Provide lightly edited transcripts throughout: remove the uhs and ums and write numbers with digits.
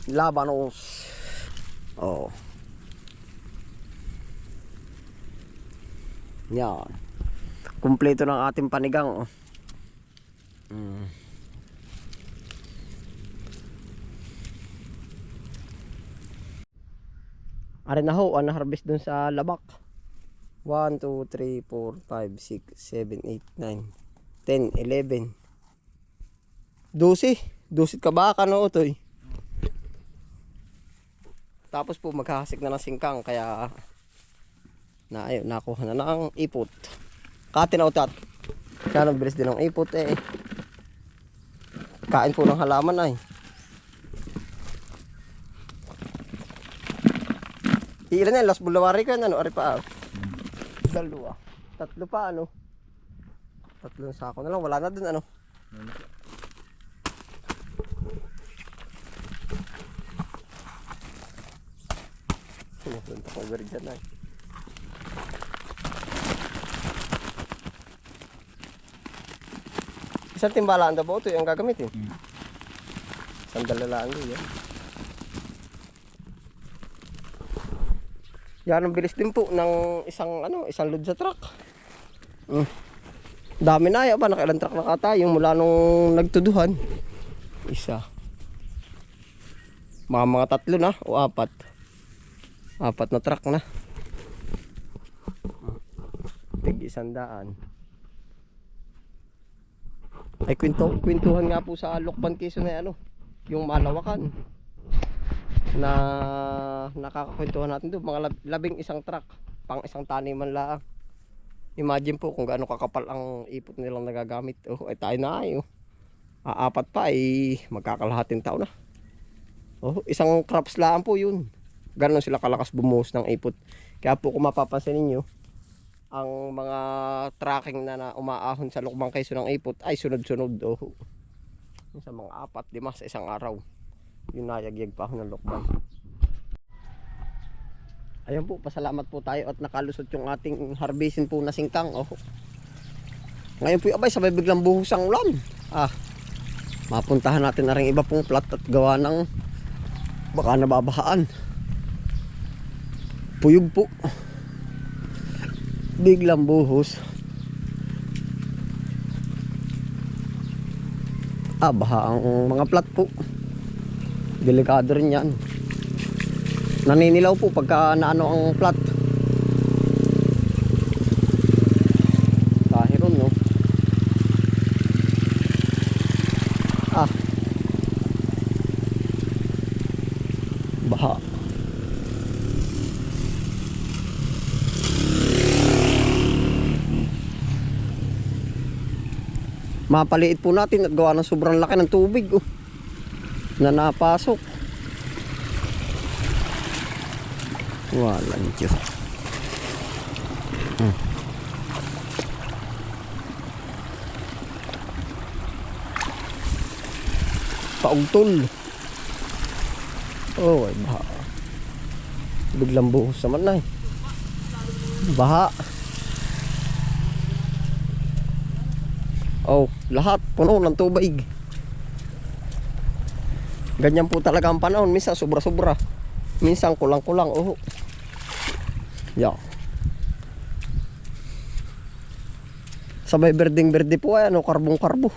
Labanos. Oh. Yan. Kumpleto ng ating panigang. Oh. Are na ho, na-harvest dun sa labak. 1, 2, 3, 4, 5, 6, 7, 8, 9, 10, 11. 12 ka baka no utoy. Tapos po maghahasik na ng singkang kaya ayun, nakuha na ng ipot. Katin na utat. Kaya nagbilis din ng ipot eh. Kain po ng halaman ay. Ilan na, last bulawari ko yan, ano, ari pa. Dalawa. Tatlo pa, ano. Tatlong sako na lang, wala na dun, ano. Sumusunta ko over dyan, ay. Isang timbalaan daw ba ito yung gagamitin? Isang dalalaan din yan. Yan ang bilis din po ng isang load sa truck. Dami na ba, nakailang truck na kata yung mula nung nagtuduhan. Isa. Mga tatlo na o apat. Apat na truck na. Tig 100. Ay kwentuhan nga po sa Lokban Quezon na yung malawakan. Na nakakakwentuhan natin doon mga 11 truck pang isang taniman lang. Imagine po kung gaano kakapal ang ipot nilang nagagamit. Ay tayo na ay. Apat pa ay magkakalahating taon na. Isang crops lang po yun. Ganon sila kalakas bumuhos ng ipot. Kaya po kung mapapansin niyo ang mga tracking na umaahon sa Lukbang Quezon ng ipot ay sunod-sunod. Sa mga 4-5 sa isang araw. Yung nayagyag pa ako ng Lokban. Ayun po, pasalamat po tayo at nakalusot yung ating harvestin po na singkang. Ngayon po abay sabay biglang buhos ang ulan. Mapuntahan natin na rin iba pong plat at gawa ng baka nababahaan. Puyog po. Biglang buhos. Baha ang mga plat po. Delikado rin yan. Naninilaw po pagka naano ang plat. Kahiron no. Baha. Mapaliit po natin at gawa ng sobrang laki ng tubig na napasok. Walang Diyos. Paugtol. Ay baha. Biglang buhos naman na baha. Lahat puno ng tubig. Ganyan po talaga ang panahon. Minsan sobra-sobra, minsan kulang-kulang. Sabay berdeng-berde po ay karbong-karbo.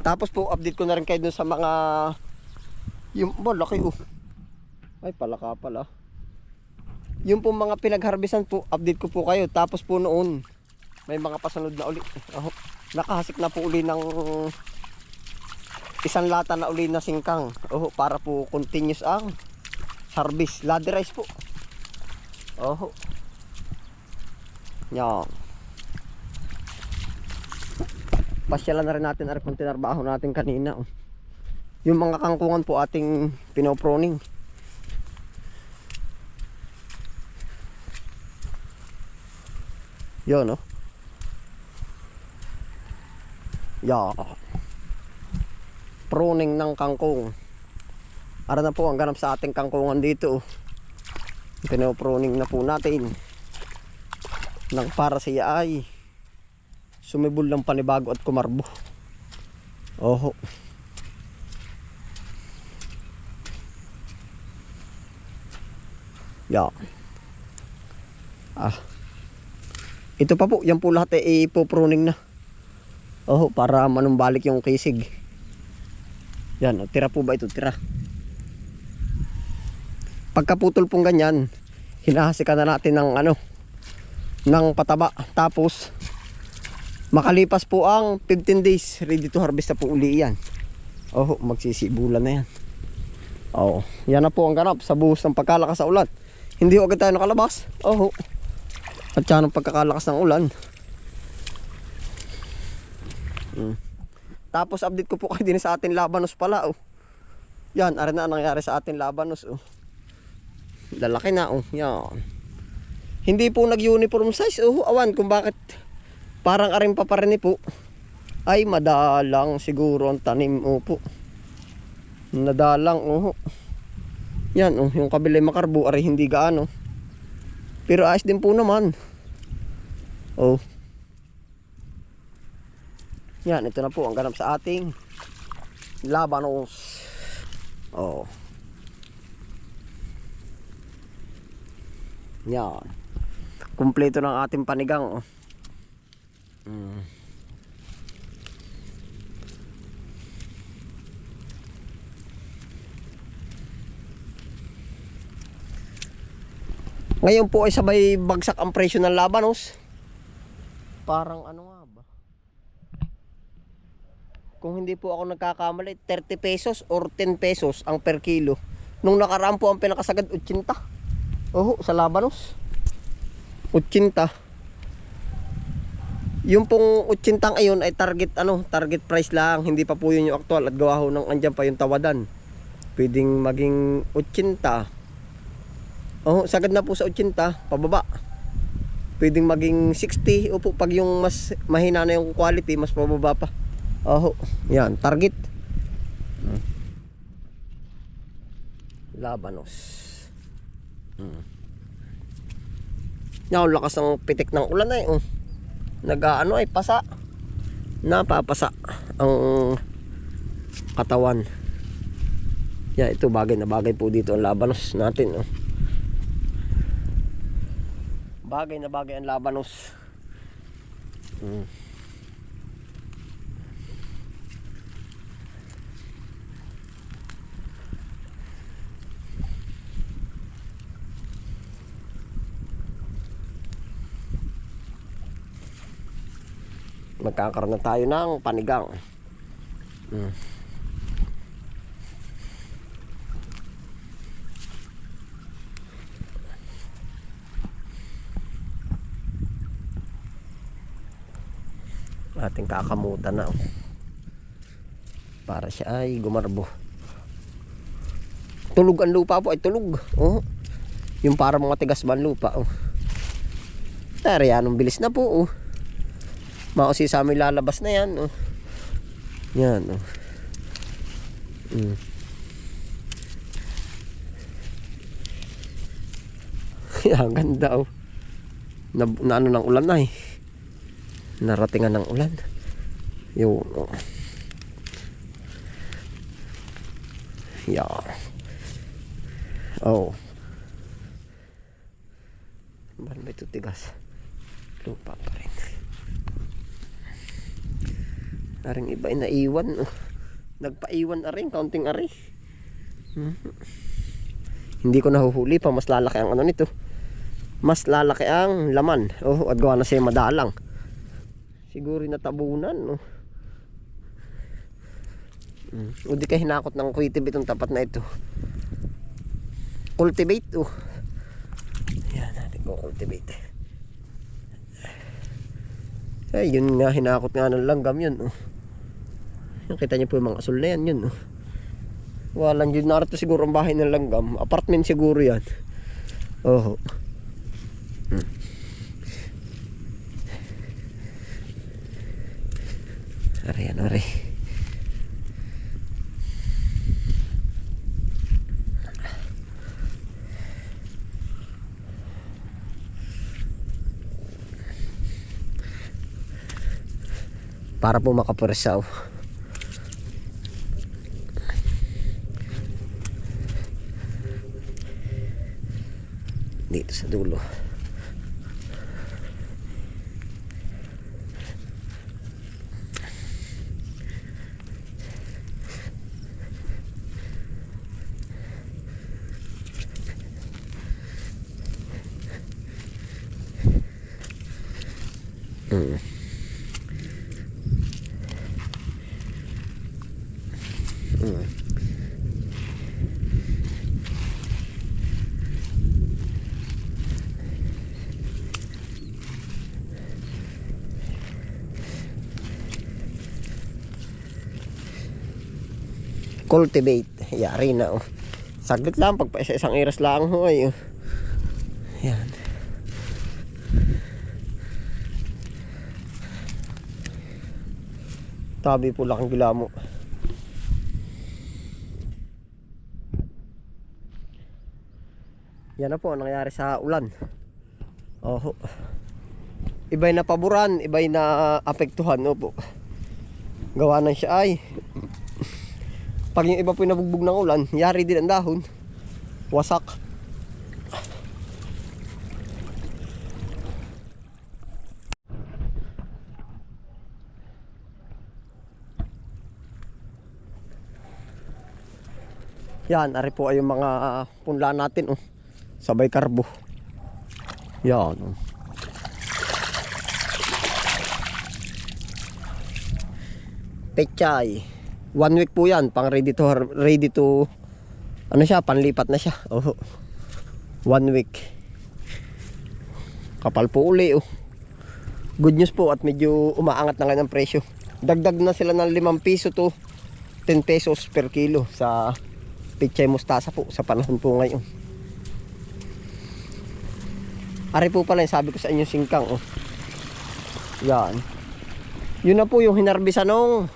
Tapos po update ko na rin kayo dun sa mga yung malaki ay palaka pala. Yung po mga pinagharbisan po, update ko po kayo. Tapos po noon, may mga pasunod na uli. Nakahasik na po uli ng isang lata na uli na singkang. Para po continuous ang harvest. Ladder rice po. Yan. Pasyalan na rin natin ari kung tinarbaho natin kanina. Yung mga kangkungan po ating pinoproning. Yun pruning ng kangkong. Ara na po ang ganap sa ating kangkungan dito. Pinoproning na po natin. nang para siya ay sumibol ng panibago at kumarbo. Oho. Yan. Ito pa po, yan po lahat ay ipopruning na. Oho, para manumbalik yung kisig. Yan, tira po ba ito? Tira. Pagkaputol pong ganyan, hinahasikan na natin ng ng pataba. Tapos makalipas po ang 15 days, ready to harvest na po uli yan. Oh, magsisibulan na yan. Oh, yan na po ang ganap sa buhos ng pagkalakas sa ulan. Hindi ho agad tayo nakalabas. Oh, at yan ang pagkakalakas ng ulan. Tapos update ko po kayo din sa ating labanos pala. Oh, yan, ari na ang nangyari sa ating labanos. Oh, lalaki na. Oh, yan. Hindi po nag-uniform size. Oh, awan kung bakit parang aring paparini po. Ay, madalang siguro ang tanim. Oh po, nadalang. Oh, yan. Oh, yung kabilay makarbo ari hindi gaano, pero ayos din po naman. Oh, yan, ito na po ang ganap sa ating labanos. Oh, yan, kumpleto ng ating panigang. Oh. Ngayon po ay sabay bagsak ang presyo ng labanos. Parang ano nga ba? Kung hindi po ako nagkakamali, 30 pesos or 10 pesos ang per kilo. Nung nakaraan po ang pinakasagad 80. Oh, sa labanos 80. Yung pong 80 ngayon ay target target price lang, hindi pa po yun yung actual. At gawa ho ng andyan pa yung tawadan, pwedeng maging 80. Oh, sagad na po sa 80 pababa. Pwedeng maging 60. Opo, pag yung mas mahina na yung quality, mas pababa pa. Oh, yan, target. Labanos. Yan, lakas ng pitik ng ulan ay. Oh. Nag-ano ay pasa. Napapasa ang katawan. Yan, ito bagay na bagay po dito ang labanos natin. Oh. Bagay na bagay ang labanos. Magkakaroon na tayo ng panigang. Ating kakamutan na. Para siya ay gumarbo. Tulog ang lupa po, ay tulog. Oh, yung para mga tigas man lupa. Oh, tara yan, ang bilis na po. Oh, mausi sa amin lalabas na yan. Oh, yan. Oh. Yan, ganda. Oh, na ano ng ulan na eh. Naratingan ng ulan. Yun. Oh. Yeah. Oh. Ba't ba ito tigas? Lupa pa rin. Aring iba ay naiwan. Oh. Nagpaiwan na rin. Kaunting ari. Hindi ko nahuhuli pa. Mas lalaki ang ano nito. Mas lalaki ang laman. Oh, at gawa na siya madalang. Siguro natabunan, no? O di ka hinakot ng cultivate itong tapat na ito. Cultivate, oh. Yan, natin ko cultivate. Ay, yun nga, hinakot nga ng langgam yun, oh. Yung kita niyo po yung mga asul na yan, yun, oh. Walang yun, narito siguro ang bahay ng langgam. Apartment siguro yan. Oh. Aray, ano aray. para po makapursaw. Dito sa dulo. Cultivate. Yari na oh. Saglit lang, pag isang iras lang ho ay oh. Yan. Tabi po laking gilamo. Yan na po ang nangyari sa ulan. Oh. Iba'y napaboran, iba'y na apektuhan no po. Gawa na siya ay pag yung iba po nabugbog ng ulan, yari din ang dahon. Wasak. Yan, ari po ay yung mga punla natin oh. Sabay karbo. Yan oh. Pechay. 1 week po yan, pang ready to ano siya, panlipat na siya. Oh. 1 week. Kapal po uli oh. Good news po at medyo umaangat na ngayon ang presyo. Dagdag na sila ng 5 piso to 10 pesos per kilo sa pechay mustasa po sa panahon po ngayon. Ari po pala yung sabi ko sa inyo singkang oh. Yan. Yun na po yung hinarbisa nung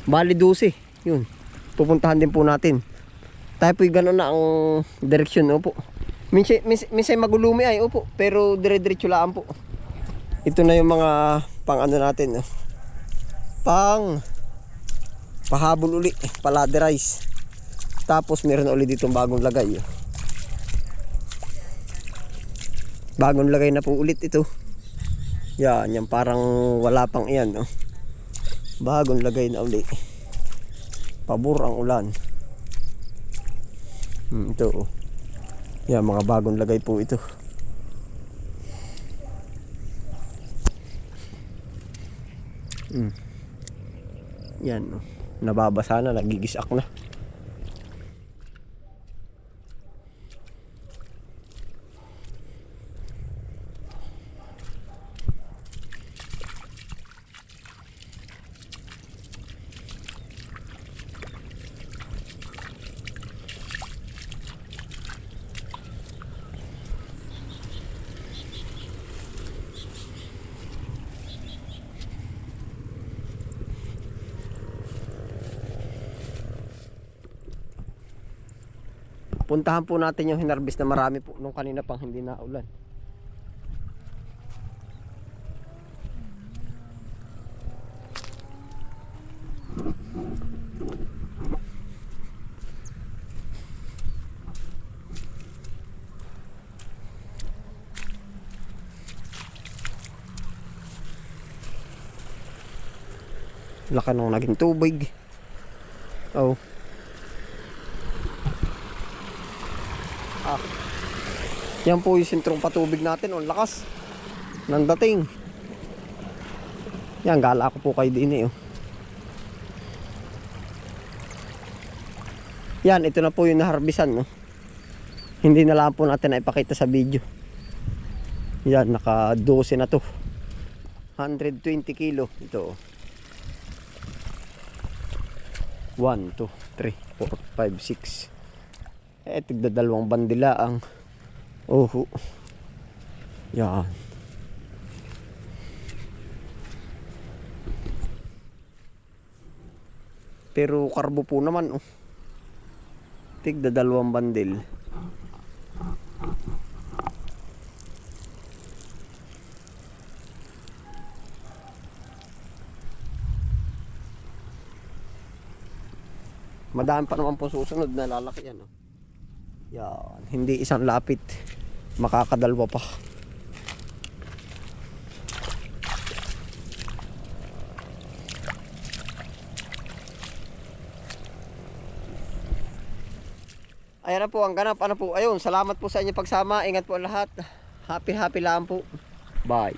Bali 12, yun. Pupuntahan din po natin. Tayo po'y gano'n na ang direksyon, opo. Minsan magulumi ay, opo. Pero dire-diretso lang po. Ito na yung mga pang ano natin. Pang pahabol uli, paladerize. Tapos meron ulit ditong bagong lagay. Bagong lagay na po ulit ito. Yan, yan parang wala pang iyan, no? Bagong lagay na uli. Pabor ang ulan. Ito oh. Yan, mga bagong lagay po ito. Yan oh. Nababasa na, nagigisak na. Puntahan po natin yung hinarbis na marami po nung kanina pang hindi na ulan. Laki nung naging tubig. Oh. Yan po yung sentrong patubig natin. Ang lakas ng dating. Yan, gala ko po kayo din oh. Yan, ito na po yung naharbisan no? Hindi na lang po natin na ipakita sa video. Yan, naka 12 na to. 120 kilo ito. 1, 2, 3, 4, 5, 6. Tigda 2 bandila ang oho. Yan. Pero karbo po naman oh. Tigda 2 bandil. Madami pa naman po susunod na lalaki yan. Oh. Yan, hindi isang lapit. Makakadalwa pa. Ayan na po ang ganap. Ano po? Ayun, salamat po sa inyo pagsama. Ingat po lahat. Happy lang po. Bye.